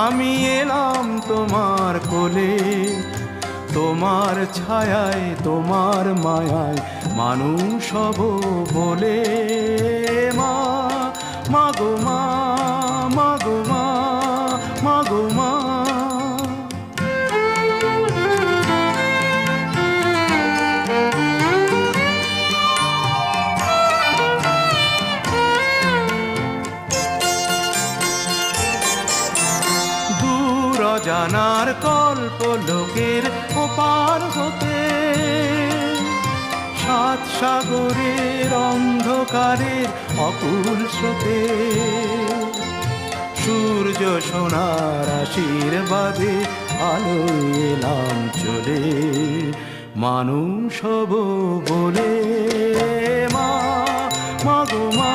আমি এলাম তোমার কোলে, তোমার ছায়ায় তোমার মায়ায় মানুষ হব বলে। মা মাগো মা, মাগো মা, মাগো মা। জানার কল্প লোকের ওপার হতে, সাত সাগরের অন্ধকারের অকুল স্রোতে, সূর্য সোনার আশীর্বাদে আলোয় এলাম চলে, মানুষ হব বলে। মা মাগো মা।